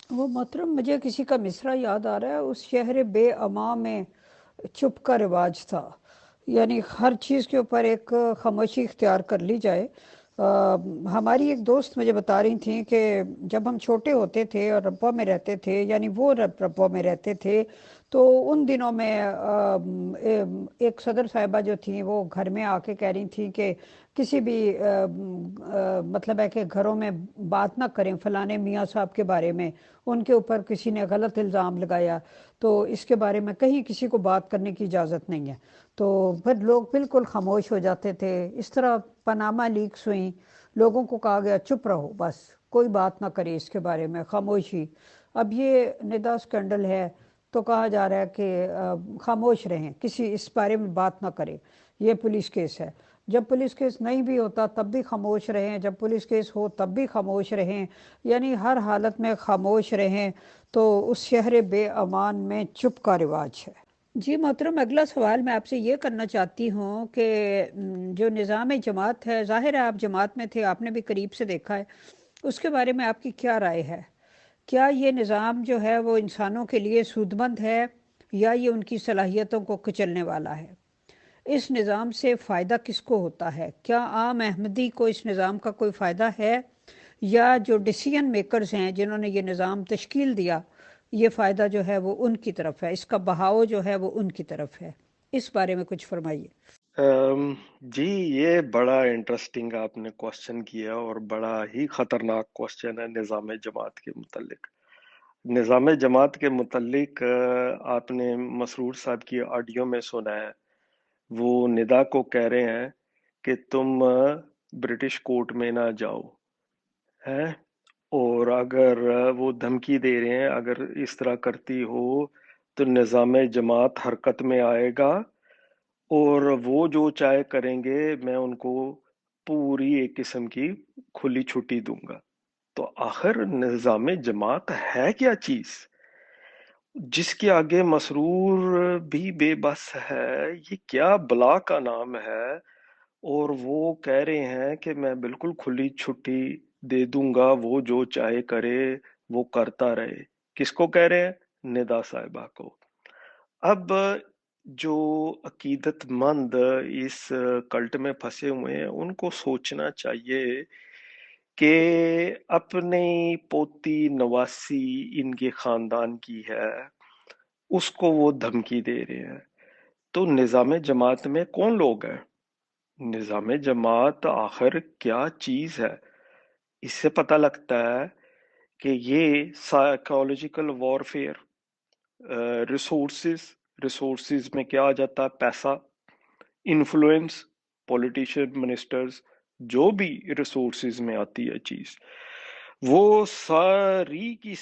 وہ محترم، مجھے کسی کا مصرع یاد آ رہا ہے، اس شہر بے اما میں چپ کا رواج تھا، یعنی ہر چیز کے اوپر ایک خاموشی اختیار کر لی جائے۔ ہماری ایک دوست مجھے بتا رہی تھیں کہ جب ہم چھوٹے ہوتے تھے اور ربوہ میں رہتے تھے، یعنی وہ ربوہ میں رہتے تھے، تو ان دنوں میں ایک صدر صاحبہ جو تھیں وہ گھر میں آ کے کہہ رہی تھیں کہ کسی بھی مطلب ہے کہ گھروں میں بات نہ کریں فلانے میاں صاحب کے بارے میں، ان کے اوپر کسی نے غلط الزام لگایا تو اس کے بارے میں کہیں کسی کو بات کرنے کی اجازت نہیں ہے۔ تو پھر لوگ بالکل خاموش ہو جاتے تھے۔ اس طرح پاناما لیکس ہوئیں، لوگوں کو کہا گیا چپ رہو، بس کوئی بات نہ کرے اس کے بارے میں، خاموشی۔ اب یہ ندا اسکینڈل ہے تو کہا جا رہا ہے کہ خاموش رہیں، کسی اس بارے میں بات نہ کریں، یہ پولیس کیس ہے۔ جب پولیس کیس نہیں بھی ہوتا تب بھی خاموش رہیں، جب پولیس کیس ہو تب بھی خاموش رہیں، یعنی ہر حالت میں خاموش رہیں۔ تو اس شہر بے امان میں چپ کا رواج ہے۔ جی محترم، اگلا سوال میں آپ سے یہ کرنا چاہتی ہوں کہ جو نظام جماعت ہے، ظاہر ہے آپ جماعت میں تھے، آپ نے بھی قریب سے دیکھا ہے، اس کے بارے میں آپ کی کیا رائے ہے؟ کیا یہ نظام جو ہے وہ انسانوں کے لیے سودمند ہے یا یہ ان کی صلاحیتوں کو کچلنے والا ہے؟ اس نظام سے فائدہ کس کو ہوتا ہے؟ کیا عام احمدی کو اس نظام کا کوئی فائدہ ہے یا جو ڈیسیژن میکرز ہیں جنہوں نے یہ نظام تشکیل دیا، یہ فائدہ جو ہے وہ ان کی طرف ہے، اس کا بہاؤ جو ہے وہ ان کی طرف ہے؟ اس بارے میں کچھ فرمائیے۔ جی، یہ بڑا انٹرسٹنگ آپ نے کوشچن کیا اور بڑا ہی خطرناک کوشچن ہے نظام جماعت کے متعلق۔ نظام جماعت کے متعلق آپ نے مسرور صاحب کی آڈیو میں سنا ہے، وہ ندا کو کہہ رہے ہیں کہ تم برٹش کورٹ میں نہ جاؤ ہے، اور اگر وہ دھمکی دے رہے ہیں اگر اس طرح کرتی ہو تو نظام جماعت حرکت میں آئے گا اور وہ جو چاہے کریں گے، میں ان کو پوری ایک قسم کی کھلی چھٹی دوں گا۔ تو آخر نظام جماعت ہے کیا چیز جس کے آگے مسرور بھی بے بس ہے؟ یہ کیا بلا کا نام ہے؟ اور وہ کہہ رہے ہیں کہ میں بالکل کھلی چھٹی دے دوں گا، وہ جو چاہے کرے، وہ کرتا رہے۔ کس کو کہہ رہے ہیں؟ ندا صاحبہ کو۔ اب جو عقیدت مند اس کلٹ میں پھنسے ہوئے ہیں ان کو سوچنا چاہیے کہ اپنی پوتی نواسی ان کے خاندان کی ہے، اس کو وہ دھمکی دے رہے ہیں۔ تو نظام جماعت میں کون لوگ ہیں؟ نظام جماعت آخر کیا چیز ہے؟ اس سے پتہ لگتا ہے کہ یہ سائیکولوجیکل وارفیئر، ریسورسز میں کیا آ جاتا ہے؟ پیسہ، انفلوئنس، پولیٹیشین، منسٹرز، جو بھی ریسورسز میں آتی ہے چیز، وہ ساری کی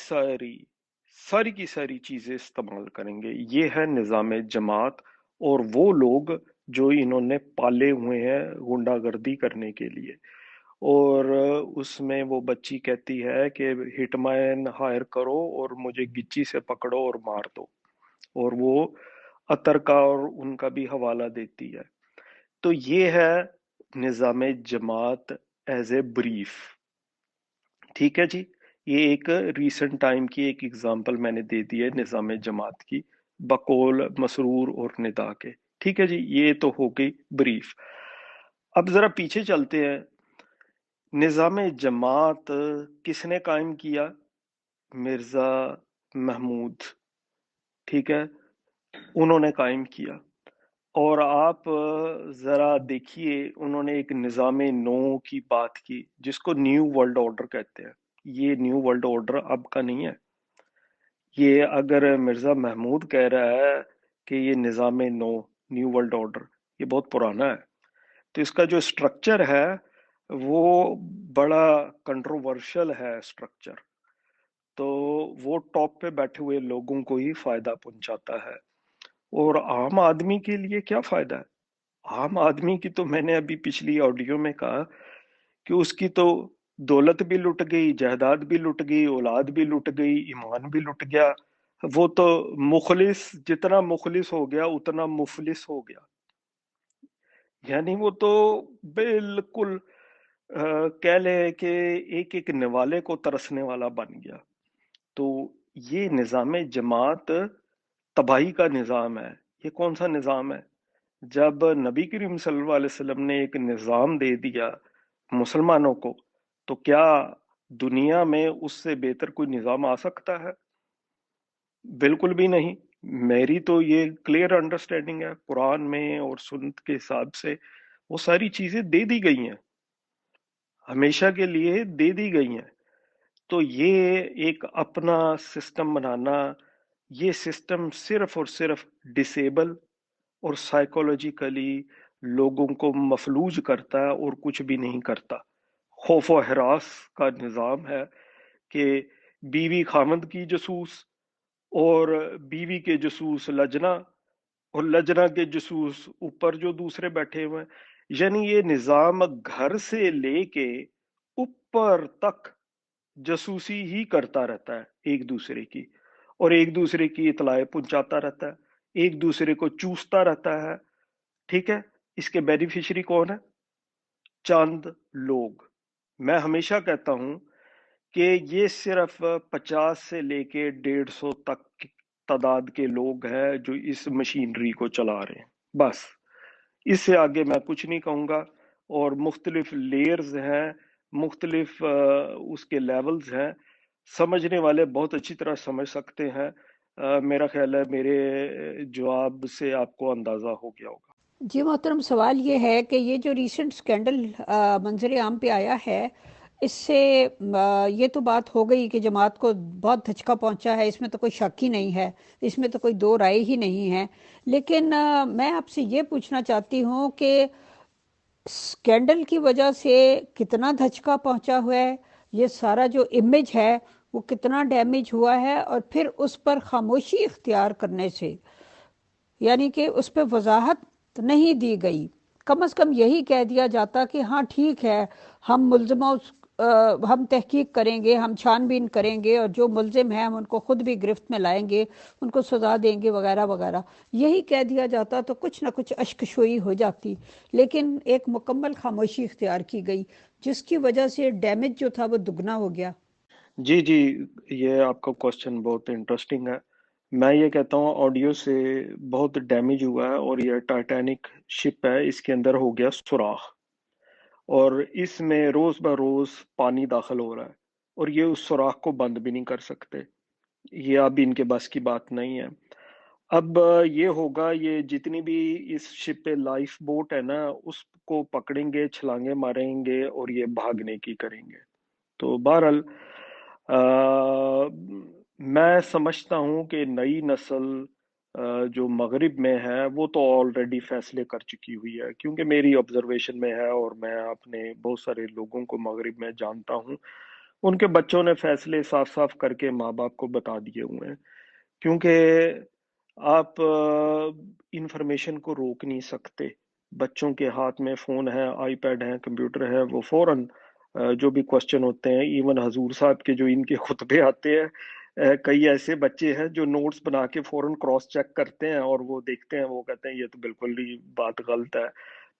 ساری چیزیں استعمال کریں گے۔ یہ ہے نظام جماعت، اور وہ لوگ جو انہوں نے پالے ہوئے ہیں غنڈہ گردی کرنے کے لیے۔ اور اس میں وہ بچی کہتی ہے کہ ہٹ مین ہائر کرو اور مجھے گچی سے پکڑو اور مار دو، اور وہ عطر کا اور ان کا بھی حوالہ دیتی ہے۔ تو یہ ہے نظام جماعت ایز اے بریف۔ ٹھیک ہے جی، یہ ایک ریسنٹ ٹائم کی ایک ایگزامپل میں نے دے دی ہے نظام جماعت کی بقول مسرور اور ندا کے۔ ٹھیک ہے جی، یہ تو ہو گئی بریف۔ اب ذرا پیچھے چلتے ہیں۔ نظام جماعت کس نے قائم کیا؟ مرزا محمود، ٹھیک ہے، انہوں نے قائم کیا۔ اور آپ ذرا دیکھیے، انہوں نے ایک نظام نو کی بات کی جس کو نیو ورلڈ آرڈر کہتے ہیں۔ یہ نیو ورلڈ آرڈر اب کا نہیں ہے۔ یہ اگر مرزا محمود کہہ رہا ہے کہ یہ نظام نو، نیو ورلڈ آرڈر، یہ بہت پرانا ہے۔ تو اس کا جو اسٹرکچر ہے وہ بڑا کنٹروورشل ہے اسٹرکچر، تو وہ ٹاپ پہ بیٹھے ہوئے لوگوں کو ہی فائدہ پہنچاتا ہے، اور عام آدمی کے لیے کیا فائدہ ہے؟ عام آدمی کی تو میں نے ابھی پچھلی آڈیو میں کہا کہ اس کی تو دولت بھی لٹ گئی، جائیداد بھی لٹ گئی، اولاد بھی لٹ گئی، ایمان بھی لٹ گیا۔ وہ تو مخلص، جتنا مخلص ہو گیا اتنا مفلس ہو گیا، یعنی وہ تو بالکل کہہ لے کہ ایک ایک نوالے کو ترسنے والا بن گیا۔ تو یہ نظام جماعت تباہی کا نظام ہے. یہ کون سا نظام ہے؟ جب نبی کریم صلی اللہ علیہ وسلم نے ایک نظام دے دیا مسلمانوں کو، تو کیا دنیا میں اس سے بہتر کوئی نظام آ سکتا ہے؟ بالکل بھی نہیں. میری تو یہ کلیئر انڈرسٹینڈنگ ہے، قرآن میں اور سنت کے حساب سے وہ ساری چیزیں دے دی گئی ہیں، ہمیشہ کے لیے دے دی گئی ہیں. تو یہ ایک اپنا سسٹم بنانا، یہ سسٹم صرف اور صرف ڈسیبل اور سائیکولوجیکلی لوگوں کو مفلوج کرتا ہے اور کچھ بھی نہیں کرتا. خوف و ہراس کا نظام ہے کہ بیوی خامند کی جاسوس، اور بیوی کے جاسوس لجنا، اور لجنا کے جاسوس اوپر جو دوسرے بیٹھے ہوئے ہیں. یعنی یہ نظام گھر سے لے کے اوپر تک جاسوسی ہی کرتا رہتا ہے ایک دوسرے کی، اور ایک دوسرے کی اطلاع پہنچاتا رہتا ہے، ایک دوسرے کو چوستا رہتا ہے. ٹھیک ہے، اس کے بینیفیشری کون ہے؟ چند لوگ. میں ہمیشہ کہتا ہوں کہ یہ صرف 50 سے لے کے 150 تک تعداد کے لوگ ہیں جو اس مشینری کو چلا رہے ہیں، بس. اس سے آگے میں کچھ نہیں کہوں گا. اور مختلف لیئرز ہیں، مختلف اس کے لیولز ہیں. سمجھنے والے بہت اچھی طرح سمجھ سکتے ہیں. میرا خیال ہے میرے جواب سے آپ کو اندازہ ہو گیا ہوگا. جی محترم، سوال یہ ہے کہ یہ جو ریسنٹ سکینڈل منظر عام پہ آیا ہے، اس سے یہ تو بات ہو گئی کہ جماعت کو بہت دھچکا پہنچا ہے، اس میں تو کوئی شک ہی نہیں ہے، اس میں تو کوئی دو رائے ہی نہیں ہے. لیکن میں آپ سے یہ پوچھنا چاہتی ہوں کہ سکینڈل کی وجہ سے کتنا دھچکا پہنچا ہوا ہے، یہ سارا جو امیج ہے وہ کتنا ڈیمیج ہوا ہے، اور پھر اس پر خاموشی اختیار کرنے سے، یعنی کہ اس پہ وضاحت نہیں دی گئی. کم از کم یہی کہہ دیا جاتا کہ ہاں ٹھیک ہے، ہم ملزموں ہم تحقیق کریں گے، ہم چھان بین کریں گے، اور جو ملزم ہیں ہم ان کو خود بھی گرفت میں لائیں گے، ان کو سزا دیں گے وغیرہ وغیرہ. یہی کہہ دیا جاتا تو کچھ نہ کچھ اشکشوئی ہو جاتی. لیکن ایک مکمل خاموشی اختیار کی گئی، جس کی وجہ سے ڈیمیج جو تھا وہ دگنا ہو گیا. جی جی، یہ آپ کا کوشچن بہت انٹرسٹنگ ہے. میں یہ کہتا ہوں آڈیو سے بہت ڈیمیج ہوا ہے، اور یہ ٹائٹینک شپ ہے، اس کے اندر ہو گیا سوراخ، اور اس میں روز بہ روز پانی داخل ہو رہا ہے، اور یہ اس سوراخ کو بند بھی نہیں کر سکتے. یہ اب ان کے بس کی بات نہیں ہے. اب یہ ہوگا، یہ جتنی بھی اس شپ پہ لائف بوٹ ہے نا، اس کو پکڑیں گے، چھلانگے ماریں گے، اور یہ بھاگنے کی کریں گے. تو بہرحال میں سمجھتا ہوں کہ نئی نسل جو مغرب میں ہے وہ تو آلریڈی فیصلے کر چکی ہوئی ہے، کیونکہ میری آبزرویشن میں ہے، اور میں اپنے بہت سارے لوگوں کو مغرب میں جانتا ہوں، ان کے بچوں نے فیصلے صاف صاف کر کے ماں باپ کو بتا دیے ہوئے ہیں. کیونکہ آپ انفارمیشن کو روک نہیں سکتے. بچوں کے ہاتھ میں فون ہے، آئی پیڈ ہے، کمپیوٹر ہے، وہ فوراً جو بھی کوشچن ہوتے ہیں، ایون حضور صاحب کے جو ان کے خطبے آتے ہیں، کئی ایسے بچے ہیں جو نوٹس بنا کے فوراً کراس چیک کرتے ہیں، اور وہ دیکھتے ہیں، وہ کہتے ہیں یہ تو بالکل ہی بات غلط ہے.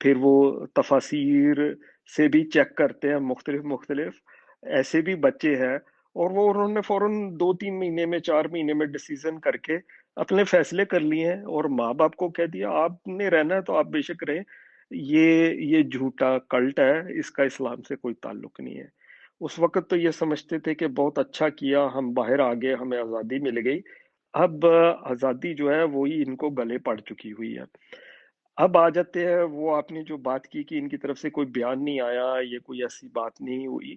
پھر وہ تفاسیر سے بھی چیک کرتے ہیں، مختلف مختلف ایسے بھی بچے ہیں، اور وہ انہوں نے فوراً 2-3 مہینے میں، 4 مہینے میں ڈیسیزن کر کے اپنے فیصلے کر لیے ہیں، اور ماں باپ کو کہہ دیا آپ نے رہنا ہے تو آپ بے شک رہیں. یہ جھوٹا کلٹ ہے، اس کا اسلام سے کوئی تعلق نہیں ہے. اس وقت تو یہ سمجھتے تھے کہ بہت اچھا کیا، ہم باہر آ گئے، ہمیں آزادی مل گئی. اب آزادی جو ہے وہی ان کو گلے پڑ چکی ہوئی ہے. اب آ جاتے ہیں، وہ آپ نے جو بات کی کہ ان کی طرف سے کوئی بیان نہیں آیا، یہ کوئی ایسی بات نہیں ہوئی،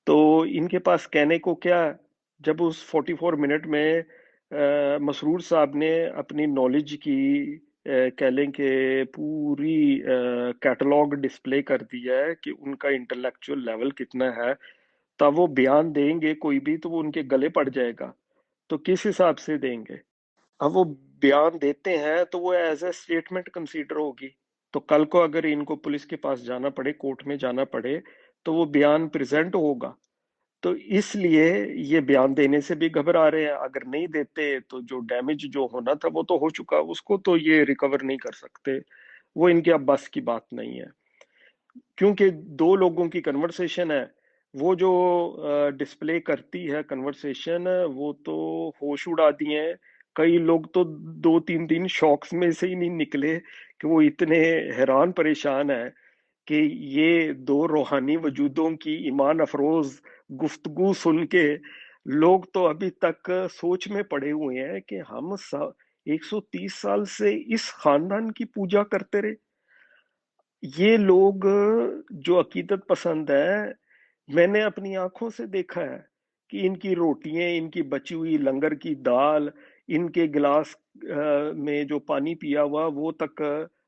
تو ان کے پاس کہنے کو کیا ہے؟ جب اس 44 منٹ میں مسرور صاحب نے اپنی نالج کی کہہ لیں کہ پوری کیٹلاگ ڈسپلے کر دیا ہے کہ ان کا انٹلیکچوئل لیول کتنا ہے، تب وہ بیان دیں گے کوئی بھی تو وہ ان کے گلے پڑ جائے گا. تو کس حساب سے دیں گے؟ اب وہ بیان دیتے ہیں تو وہ ایز اے اسٹیٹمنٹ کنسیڈر ہوگی. تو کل کو اگر ان کو پولیس کے پاس جانا پڑے، کورٹ میں جانا پڑے، تو وہ بیان پریزنٹ ہوگا. تو اس لیے یہ بیان دینے سے بھی گھبرا رہے ہیں. اگر نہیں دیتے تو جو ڈیمیج جو ہونا تھا وہ تو ہو چکا، اس کو تو یہ ریکور نہیں کر سکتے، وہ ان کے اب بس کی بات نہیں ہے. کیونکہ دو لوگوں کی کنورسیشن ہے، وہ جو ڈسپلے کرتی ہے کنورسیشن، وہ تو ہوش اڑا دیے ہیں. کئی لوگ تو 2 3 دن شاکس میں سے ہی نہیں نکلے کہ وہ اتنے حیران پریشان ہیں کہ یہ دو روحانی وجودوں کی ایمان افروز گفتگو سن کے لوگ تو ابھی تک سوچ میں پڑے ہوئے ہیں کہ ہم 130 سال سے اس خاندان کی پوجا کرتے رہے. یہ لوگ جو عقیدت پسند ہے، میں نے اپنی آنکھوں سے دیکھا ہے کہ ان کی روٹیاں، ان کی بچی ہوئی لنگر کی دال، ان کے گلاس میں جو پانی پیا ہوا وہ تک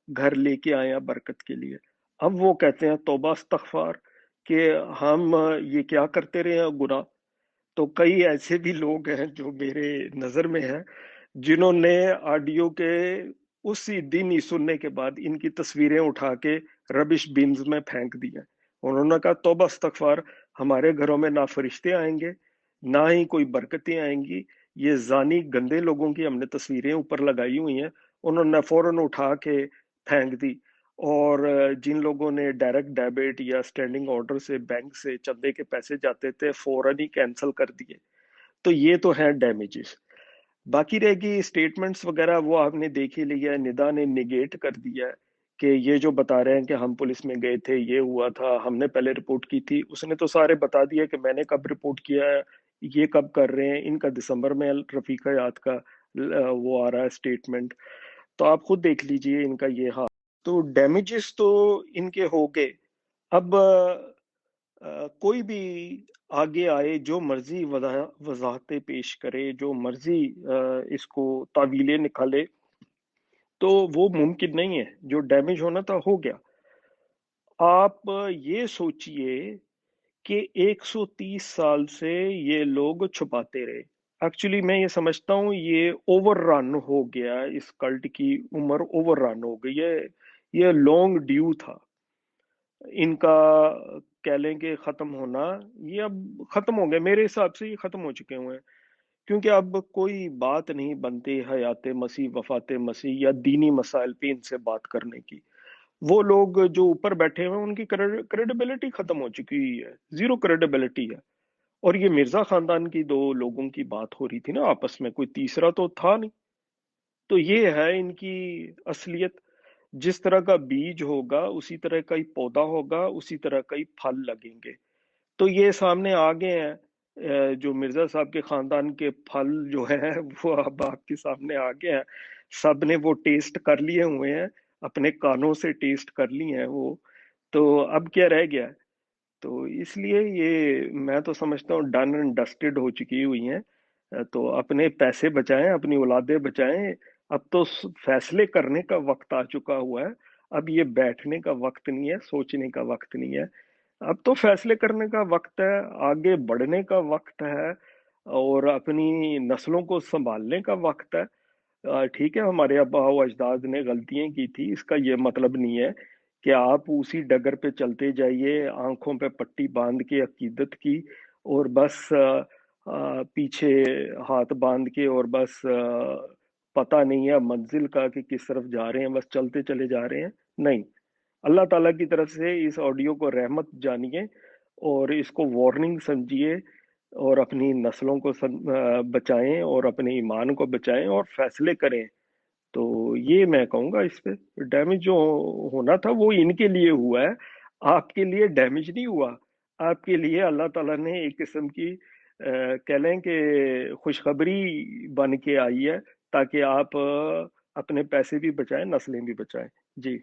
گھر لے کے آئے ہیں برکت کے لیے. اب وہ کہتے ہیں توبہ استغفار کہ ہم یہ کیا کرتے رہے ہیں گناہ. تو کئی ایسے بھی لوگ ہیں جو میرے نظر میں ہیں جنہوں نے آڈیو کے اسی دن ہی سننے کے بعد ان کی تصویریں اٹھا کے ربش بینز میں پھینک دی ہیں. انہوں نے کہا توبہ استغفار، ہمارے گھروں میں نہ فرشتے آئیں گے نہ ہی کوئی برکتیں آئیں گی. یہ زانی گندے لوگوں کی ہم نے تصویریں اوپر لگائی ہوئی ہیں. انہوں نے فوراً اٹھا کے پھینک دی. اور جن لوگوں نے ڈائریکٹ ڈیبٹ یا اسٹینڈنگ آرڈر سے بینک سے چندے کے پیسے جاتے تھے فوراً ہی کینسل کر دیے. تو یہ تو ہیں ڈیمیجز. باقی رہے گی اسٹیٹمنٹس وغیرہ، وہ آپ نے دیکھ ہی لیا ہے. ندا نے نگیٹ کر دیا ہے کہ یہ جو بتا رہے ہیں کہ ہم پولیس میں گئے تھے، یہ ہوا تھا، ہم نے پہلے رپورٹ کی تھی. اس نے تو سارے بتا دیا کہ میں نے کب رپورٹ کیا ہے، یہ کب کر رہے ہیں. ان کا دسمبر میں رفیقہ یاد کا وہ آ رہا ہے اسٹیٹمنٹ. تو آپ خود دیکھ لیجئے ان کا یہ حال. تو ڈیمیجز تو ان کے ہو گئے. اب کوئی بھی آگے آئے، جو مرضی وضاحتیں پیش کرے، جو مرضی اس کو تعویلیں نکالے، تو وہ ممکن نہیں ہے. جو ڈیمیج ہونا تھا ہو گیا. آپ یہ سوچئے کہ 130 سال سے یہ لوگ چھپاتے رہے. ایکچولی میں یہ سمجھتا ہوں یہ اوور رن ہو گیا، اس کلٹ کی عمر اوور رن ہو گئی ہے. یہ لانگ ڈیو تھا ان کا، کہہ لیں کہ ختم ہونا. یہ اب ختم ہو گئے میرے حساب سے، یہ ختم ہو چکے ہوئے ہیں. کیونکہ اب کوئی بات نہیں بنتی حیات مسیح، وفات مسیح یا دینی مسائل پہ ان سے بات کرنے کی. وہ لوگ جو اوپر بیٹھے ہوئے ہیں ان کی کریڈیبلٹی ختم ہو چکی ہے، زیرو کریڈیبلٹی ہے. اور یہ مرزا خاندان کی دو لوگوں کی بات ہو رہی تھی نا آپس میں، کوئی تیسرا تو تھا نہیں. تو یہ ہے ان کی اصلیت. جس طرح کا بیج ہوگا اسی طرح کا ہی پودا ہوگا، اسی طرح کا ہی پھل لگیں گے. تو یہ سامنے آ گئے ہیں. جو مرزا صاحب کے خاندان کے پھل جو ہیں وہ اب آپ کے سامنے آ گئے ہیں. سب نے وہ ٹیسٹ کر لیے ہوئے ہیں، اپنے کانوں سے ٹیسٹ کر لی ہیں وہ. تو اب کیا رہ گیا ہے؟ تو اس لیے یہ میں تو سمجھتا ہوں ڈن اینڈ ڈسٹڈ ہو چکی ہوئی ہیں. تو اپنے پیسے بچائیں، اپنی اولادیں بچائیں. اب تو فیصلے کرنے کا وقت آ چکا ہوا ہے. اب یہ بیٹھنے کا وقت نہیں ہے، سوچنے کا وقت نہیں ہے. اب تو فیصلے کرنے کا وقت ہے، آگے بڑھنے کا وقت ہے، اور اپنی نسلوں کو سنبھالنے کا وقت ہے. ٹھیک ہے ہمارے آبا و اجداد نے غلطیاں کی تھی، اس کا یہ مطلب نہیں ہے کہ آپ اسی ڈگر پہ چلتے جائیے آنکھوں پہ پٹی باندھ کے عقیدت کی، اور بس پیچھے ہاتھ باندھ کے، اور بس پتہ نہیں ہے منزل کا کہ کس طرف جا رہے ہیں، بس چلتے چلے جا رہے ہیں. نہیں، اللہ تعالیٰ کی طرف سے اس آڈیو کو رحمت جانیے اور اس کو وارننگ سمجھیے، اور اپنی نسلوں کو بچائیں اور اپنے ایمان کو بچائیں اور فیصلے کریں. تو یہ میں کہوں گا اس پہ. ڈیمیج جو ہونا تھا وہ ان کے لیے ہوا ہے، آپ کے لیے ڈیمیج نہیں ہوا. آپ کے لیے اللہ تعالیٰ نے ایک قسم کی کہہ لیں کہ خوشخبری بن کے آئی ہے، تاکہ آپ اپنے پیسے بھی بچائیں، نسلیں بھی بچائیں. جی.